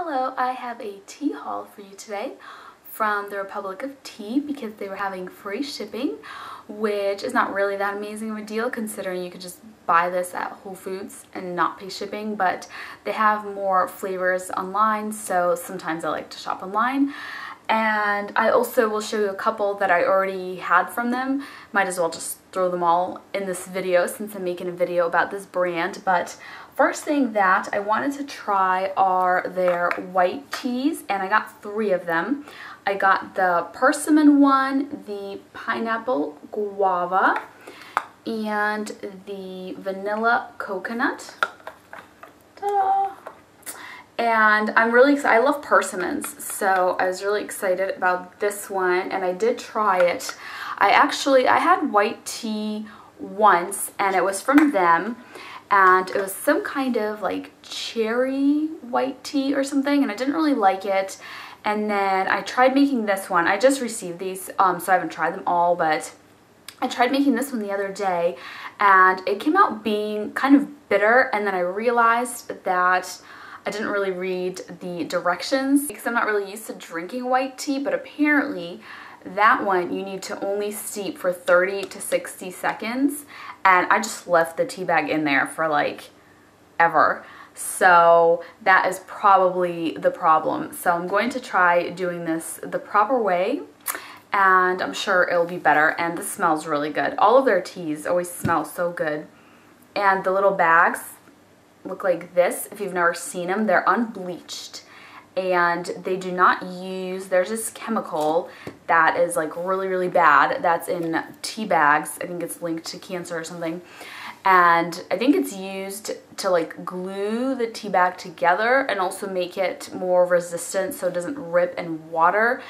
Hello, I have a tea haul for you today from the Republic of Tea because they were having free shipping, which is not really that amazing of a deal considering you could just buy this at Whole Foods and not pay shipping, but they have more flavors online, so sometimes I like to shop online. And I also will show you a couple that I already had from them. Might as well just throw them all in this video since I'm making a video about this brand. But first thing that I wanted to try are their white teas, and I got 3 of them. I got the Persimmon one, the pineapple guava, and the vanilla coconut. Ta-da! And I'm really excited. I love persimmons, so I was really excited about this one, and I did try it. I had white tea once, and it was from them, and it was some kind of like cherry white tea or something, and I didn't really like it. And then I tried making this one. I just received these, so I haven't tried them all, but I tried making this one the other day, and it came out being kind of bitter, and then I realized that I didn't really read the directions because I'm not really used to drinking white tea, but apparently that one you need to only steep for 30 to 60 seconds, and I just left the tea bag in there for like ever. So that is probably the problem. So I'm going to try doing this the proper way, and I'm sure it'll be better. And this smells really good. All of their teas always smell so good. And the little bags look like this. If you've never seen them, they're unbleached, and they do not use, there's this chemical that is like really bad that's in tea bags. I think it's linked to cancer or something, and I think it's used to like glue the tea bag together and also make it more resistant so it doesn't rip in water.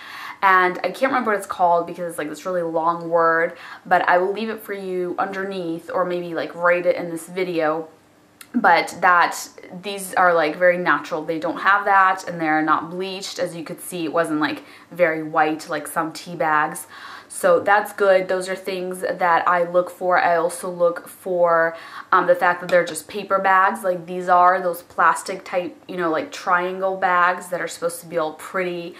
And I can't remember what it's called because it's like this really long word, but I will leave it for you underneath, or maybe like write it in this video. But these are like very natural. They don't have that, and they're not bleached. As you could see, it wasn't like very white like some tea bags. So that's good. Those are things that I look for. I also look for the fact that they're just paper bags. Like these are those plastic type, you know, like triangle bags that are supposed to be all pretty.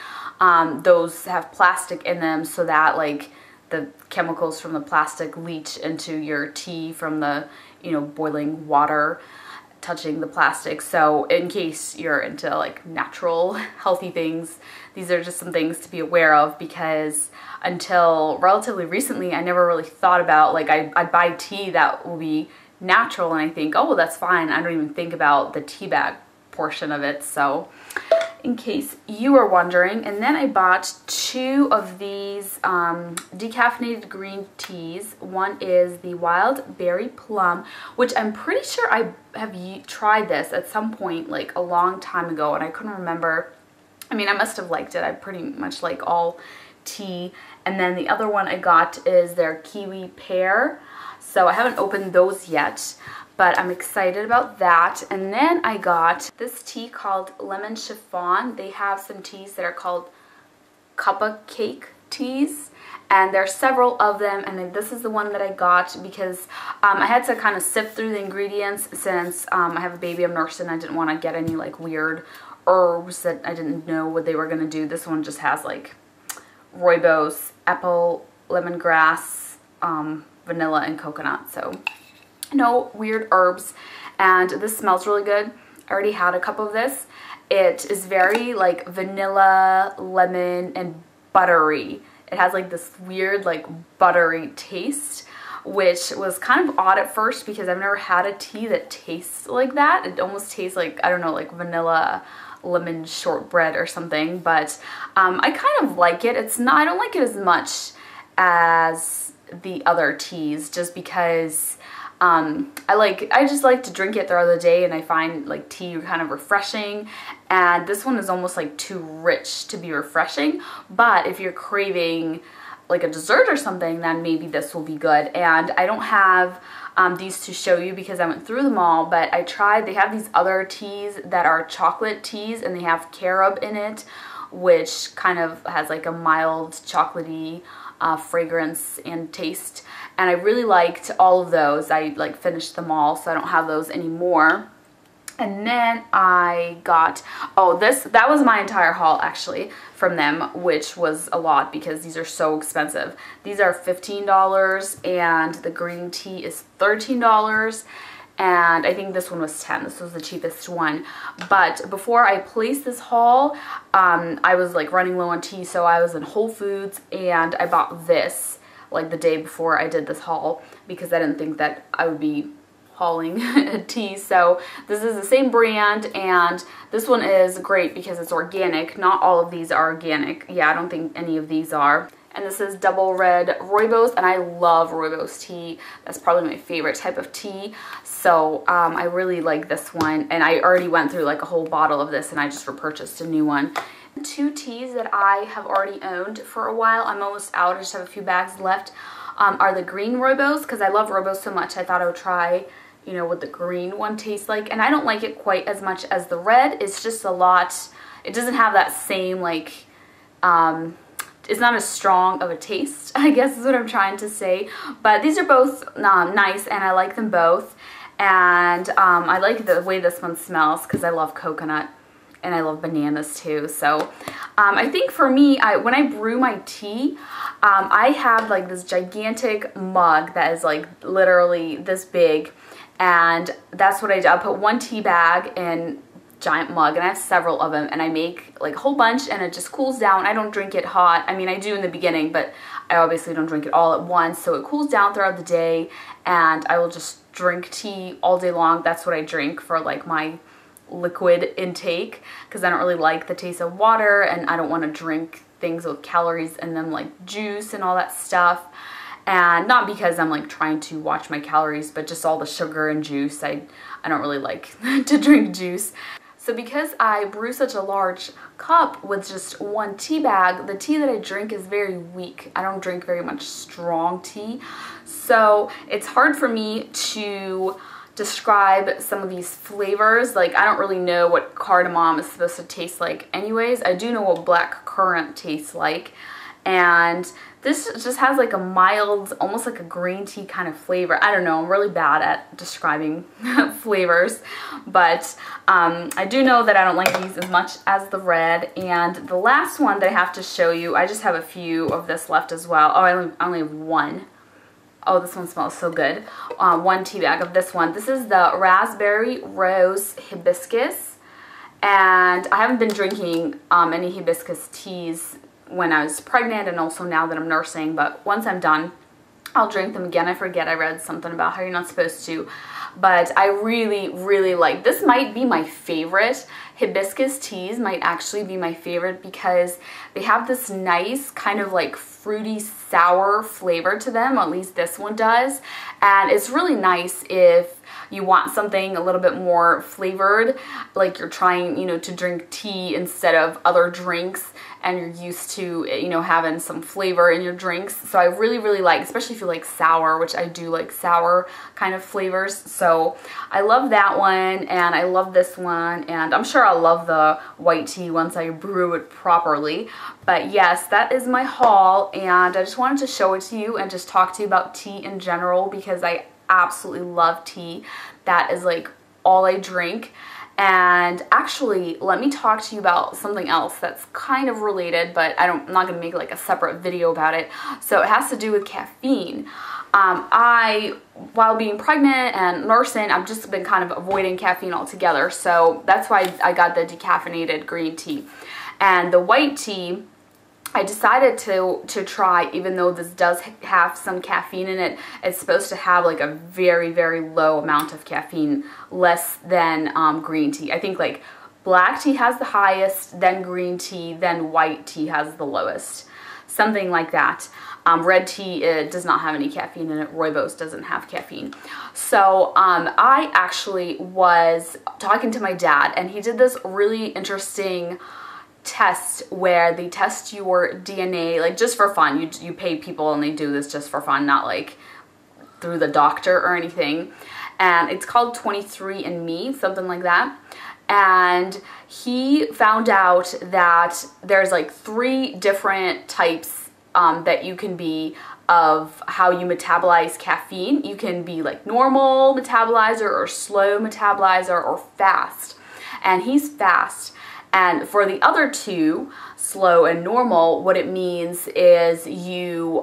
Those have plastic in them so that like the chemicals from the plastic leach into your tea from the, you know, boiling water touching the plastic. So in case you're into like natural healthy things, these are just some things to be aware of, because until relatively recently I never really thought about, like I buy tea that will be natural and I think, oh well, that's fine. I don't even think about the tea bag portion of it. So in case you were wondering. And then I bought 2 of these decaffeinated green teas. One is the Wild Berry Plum, which I'm pretty sure I have tried this at some point like a long time ago, and I couldn't remember. I mean, I must have liked it. I pretty much like all tea. And then the other one I got is their Kiwi Pear. So I haven't opened those yet, but I'm excited about that. And then I got this tea called Lemon Chiffon. They have some teas that are called Cuppa cake teas, and there are several of them, and this is the one that I got because I had to kind of sift through the ingredients since I have a baby I'm nursing. I didn't want to get any like weird herbs that I didn't know what they were going to do. This one just has like Rooibos, apple, lemongrass, vanilla, and coconut, so no weird herbs. And this smells really good. I already had a cup of this. It is very like vanilla, lemon, and buttery. It has like this weird like buttery taste, which was kind of odd at first because I've never had a tea that tastes like that. It almost tastes like, I don't know, like vanilla lemon shortbread or something, but I kind of like it. It's not, I don't like it as much as the other teas just because I just like to drink it throughout the day, and I find like tea kind of refreshing, and this one is almost like too rich to be refreshing. But if you're craving like a dessert or something, then maybe this will be good. And I don't have these to show you because I went through them all, but I tried, they have these other teas that are chocolate teas, and they have carob in it, which kind of has like a mild chocolatey fragrance and taste, and I really liked all of those. I like finished them all, so I don't have those anymore. And then I got, oh, that was my entire haul actually from them, which was a lot because these are so expensive. These are $15 and the green tea is $13. And I think this one was 10. This was the cheapest one. But before I placed this haul, I was like running low on tea, so I was in Whole Foods and I bought this like the day before I did this haul because I didn't think that I would be hauling tea. So this is the same brand, and this one is great because it's organic. Not all of these are organic. Yeah, I don't think any of these are. And this is double red Rooibos, and I love Rooibos tea. That's probably my favorite type of tea. So I really like this one, and I already went through like a whole bottle of this and I just repurchased a new one. Two teas that I have already owned for a while, I'm almost out, I just have a few bags left, are the green Rooibos, because I love Rooibos so much I thought I would try, you know, what the green one tastes like. And I don't like it quite as much as the red. It's just a lot, it doesn't have that same like, it's not as strong of a taste, I guess is what I'm trying to say. But these are both nice, and I like them both. And I like the way this one smells because I love coconut and I love bananas too. So I think for me, when I brew my tea, I have like this gigantic mug that is like literally this big, and that's what I do. I'll put one tea bag in giant mug, and I have several of them, and I make like a whole bunch, and it just cools down. I don't drink it hot. I mean, I do in the beginning, but I obviously don't drink it all at once, so it cools down throughout the day, and I will just drink tea all day long. That's what I drink for like my liquid intake, because I don't really like the taste of water, and I don't want to drink things with calories in them like juice and all that stuff. And not because I'm like trying to watch my calories, but just all the sugar and juice. I don't really like to drink juice. So because I brew such a large cup with just one tea bag, the tea that I drink is very weak. I don't drink very much strong tea. So it's hard for me to describe some of these flavors. Like, I don't really know what cardamom is supposed to taste like anyways. I do know what black currant tastes like. And this just has like a mild, almost like a green tea kind of flavor. I don't know, I'm really bad at describing flavors, but I do know that I don't like these as much as the red. And the last one that I have to show you, I just have a few of this left as well. Oh, I only have one. Oh, this one smells so good. One tea bag of this one. This is the Raspberry Rose Hibiscus, and I haven't been drinking any hibiscus teas when I was pregnant and also now that I'm nursing, but once I'm done, I'll drink them again. I forget, I read something about how you're not supposed to, but I really, really like, this might be my favorite. Hibiscus teas might actually be my favorite because they have this nice kind of like fruity sour flavor to them, at least this one does, and it's really nice if you want something a little bit more flavored, like you're trying, you know, to drink tea instead of other drinks, and you're used to, you know, having some flavor in your drinks. So I really, really like, especially if you like sour, which I do like sour kind of flavors. So I love that one, and I love this one, and I'm sure I'll love the white tea once I brew it properly. But yes, that is my haul, and I just wanted to show it to you and just talk to you about tea in general because I absolutely love tea. That is like all I drink. And actually, let me talk to you about something else that's kind of related, but I'm not going to make like a separate video about it. So it has to do with caffeine. While being pregnant and nursing, I've just been kind of avoiding caffeine altogether. So that's why I got the decaffeinated green tea. And the white tea, I decided to try, even though this does have some caffeine in it. It's supposed to have like a very, very low amount of caffeine, less than green tea. I think like black tea has the highest, then green tea, then white tea has the lowest. Something like that. Red tea, it does not have any caffeine in it. Rooibos doesn't have caffeine. So I actually was talking to my dad, and he did this really interesting test where they test your DNA, like just for fun. You pay people and they do this just for fun, not like through the doctor or anything. And it's called 23andMe, something like that. And he found out that there's like 3 different types that you can be of how you metabolize caffeine. You can be like normal metabolizer or slow metabolizer or fast. And he's fast. And for the other two, slow and normal, what it means is you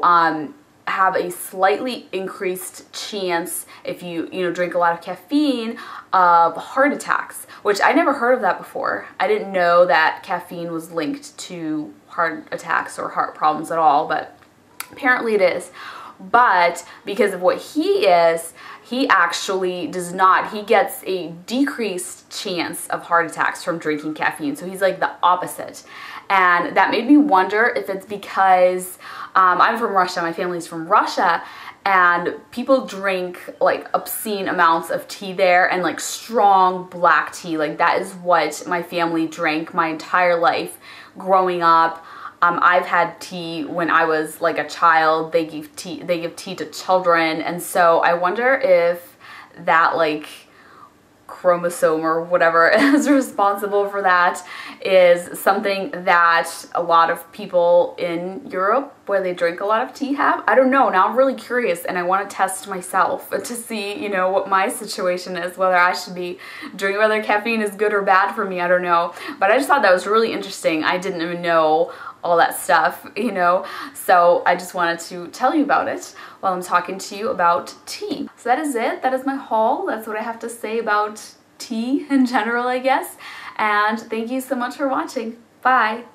have a slightly increased chance if you drink a lot of caffeine of heart attacks, which I never heard of that before. I didn't know that caffeine was linked to heart attacks or heart problems at all, but apparently it is. But because of what he is, he actually does not. He gets a decreased chance of heart attacks from drinking caffeine. So he's like the opposite. And that made me wonder if it's because I'm from Russia, my family's from Russia, and people drink like obscene amounts of tea there, and like strong black tea. Like that is what my family drank my entire life growing up. I've had tea when I was like a child. They give tea to children, and so I wonder if that like chromosome or whatever is responsible for that is something that a lot of people in Europe where they drink a lot of tea have. I don't know. Now I'm really curious, and I want to test myself to see, what my situation is, whether I should be drinking, whether caffeine is good or bad for me. I don't know. But I just thought that was really interesting. I didn't even know all that stuff, so I just wanted to tell you about it while I'm talking to you about tea. So that is it. That is my haul. That's what I have to say about tea in general, I guess. And thank you so much for watching. Bye.